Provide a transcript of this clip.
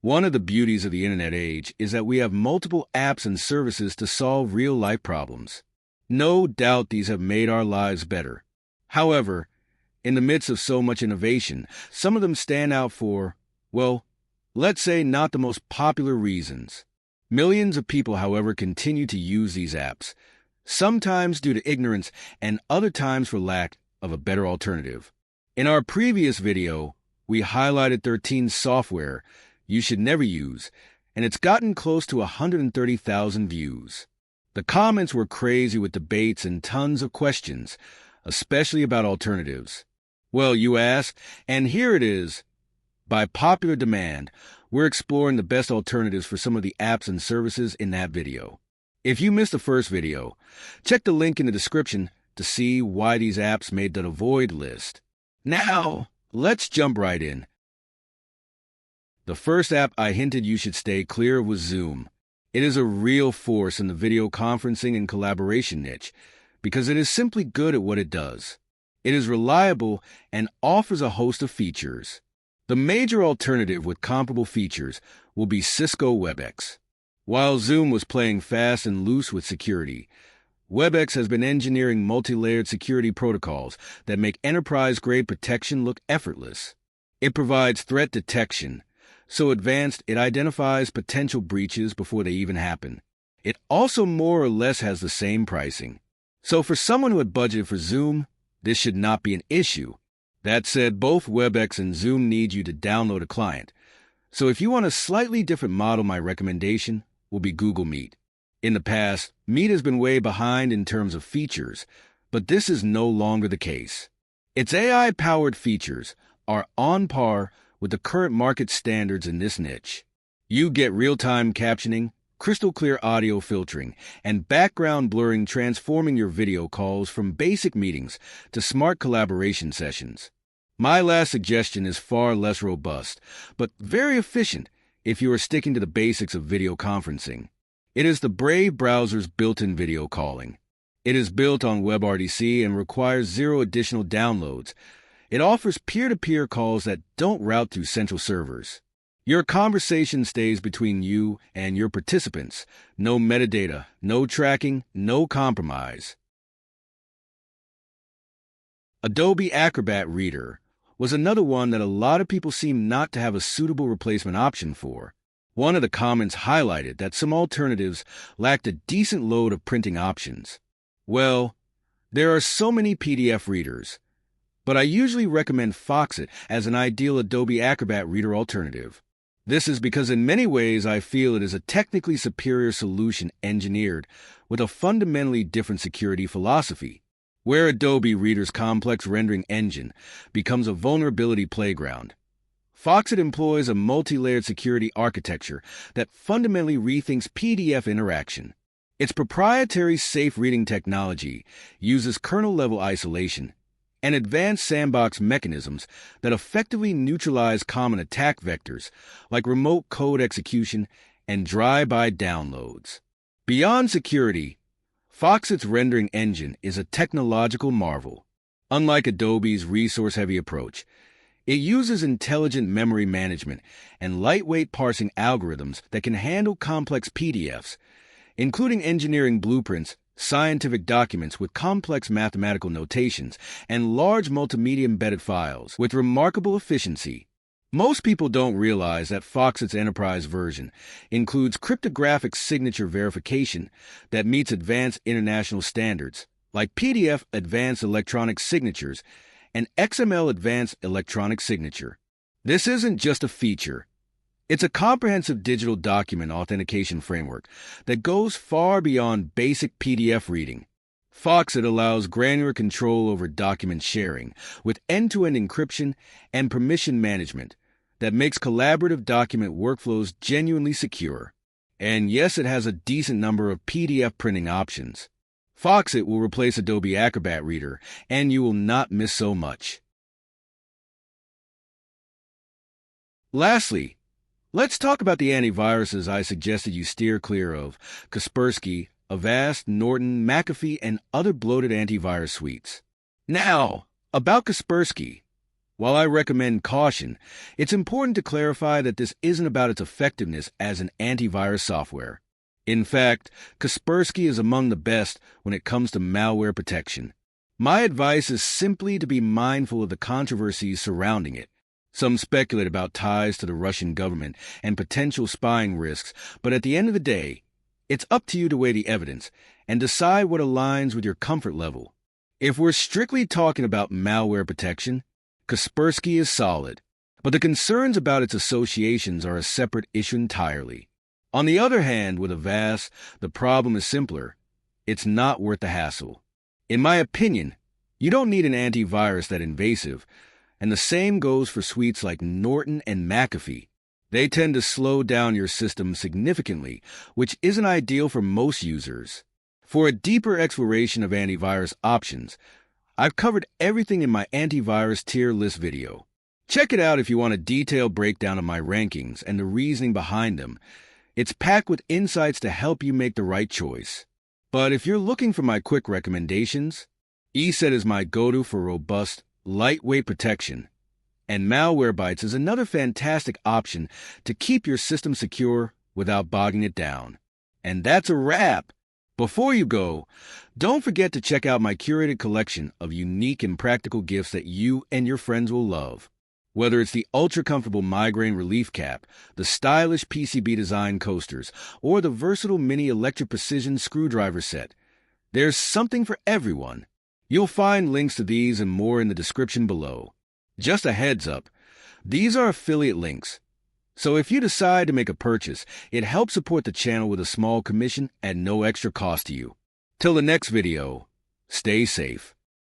One of the beauties of the internet age is that we have multiple apps and services to solve real-life problems. No doubt these have made our lives better. However, in the midst of so much innovation, some of them stand out for, well, let's say not the most popular reasons. Millions of people, however, continue to use these apps, sometimes due to ignorance and other times for lack of a better alternative. In our previous video, we highlighted 13 software you should never use, and it's gotten close to 130,000 views. The comments were crazy with debates and tons of questions, especially about alternatives. Well, you ask, and here it is. By popular demand, we're exploring the best alternatives for some of the apps and services in that video. If you missed the first video, check the link in the description to see why these apps made the avoid list. Now, let's jump right in. The first app I hinted you should stay clear of was Zoom. It is a real force in the video conferencing and collaboration niche because it is simply good at what it does. It is reliable and offers a host of features. The major alternative with comparable features will be Cisco WebEx. While Zoom was playing fast and loose with security, WebEx has been engineering multi-layered security protocols that make enterprise-grade protection look effortless. It provides threat detection, so advanced it identifies potential breaches before they even happen. It also more or less has the same pricing. So for someone who had budgeted for Zoom, this should not be an issue. That said, both WebEx and Zoom need you to download a client. So if you want a slightly different model, my recommendation will be Google Meet. In the past, Meet has been way behind in terms of features, but this is no longer the case. Its AI-powered features are on par with the current market standards in this niche. You get real-time captioning, crystal clear audio filtering, and background blurring, transforming your video calls from basic meetings to smart collaboration sessions. My last suggestion is far less robust, but very efficient if you are sticking to the basics of video conferencing. It is the Brave browser's built-in video calling. It is built on WebRTC and requires 0 additional downloads. It offers peer-to-peer calls that don't route through central servers. Your conversation stays between you and your participants. No metadata, no tracking, no compromise. Adobe Acrobat Reader was another one that a lot of people seem not to have a suitable replacement option for. One of the comments highlighted that some alternatives lacked a decent load of printing options. Well, there are so many PDF readers, but I usually recommend Foxit as an ideal Adobe Acrobat Reader alternative. This is because in many ways I feel it is a technically superior solution engineered with a fundamentally different security philosophy. Where Adobe Reader's complex rendering engine becomes a vulnerability playground, Foxit employs a multi-layered security architecture that fundamentally rethinks PDF interaction. Its proprietary safe reading technology uses kernel-level isolation and advanced sandbox mechanisms that effectively neutralize common attack vectors like remote code execution and drive-by downloads. Beyond security, Foxit's rendering engine is a technological marvel. Unlike Adobe's resource-heavy approach, it uses intelligent memory management and lightweight parsing algorithms that can handle complex PDFs, including engineering blueprints, scientific documents with complex mathematical notations, and large multimedia embedded files with remarkable efficiency. Most people don't realize that Foxit's enterprise version includes cryptographic signature verification that meets advanced international standards, like PDF Advanced Electronic Signatures and XML Advanced Electronic Signature. This isn't just a feature. It's a comprehensive digital document authentication framework that goes far beyond basic PDF reading. Foxit allows granular control over document sharing with end-to-end encryption and permission management that makes collaborative document workflows genuinely secure. And yes, it has a decent number of PDF printing options. Foxit will replace Adobe Acrobat Reader, and you will not miss so much. Lastly, let's talk about the antiviruses I suggested you steer clear of: Kaspersky, Avast, Norton, McAfee, and other bloated antivirus suites. Now, about Kaspersky. While I recommend caution, it's important to clarify that this isn't about its effectiveness as an antivirus software. In fact, Kaspersky is among the best when it comes to malware protection. My advice is simply to be mindful of the controversies surrounding it. Some speculate about ties to the Russian government and potential spying risks, but at the end of the day, it's up to you to weigh the evidence and decide what aligns with your comfort level. If we're strictly talking about malware protection, Kaspersky is solid, but the concerns about its associations are a separate issue entirely. On the other hand, with Avast, the problem is simpler. It's not worth the hassle. In my opinion, you don't need an antivirus that invasive, and the same goes for suites like Norton and McAfee. They tend to slow down your system significantly, which isn't ideal for most users. For a deeper exploration of antivirus options, I've covered everything in my antivirus tier list video. Check it out if you want a detailed breakdown of my rankings and the reasoning behind them. It's packed with insights to help you make the right choice. But if you're looking for my quick recommendations, ESET is my go-to for robust, lightweight protection. And Malwarebytes is another fantastic option to keep your system secure without bogging it down. And that's a wrap! Before you go, don't forget to check out my curated collection of unique and practical gifts that you and your friends will love. Whether it's the ultra-comfortable migraine relief cap, the stylish PCB design coasters, or the versatile mini electric precision screwdriver set, there's something for everyone. You'll find links to these and more in the description below. Just a heads up, these are affiliate links. So if you decide to make a purchase, it helps support the channel with a small commission at no extra cost to you. Till the next video, stay safe.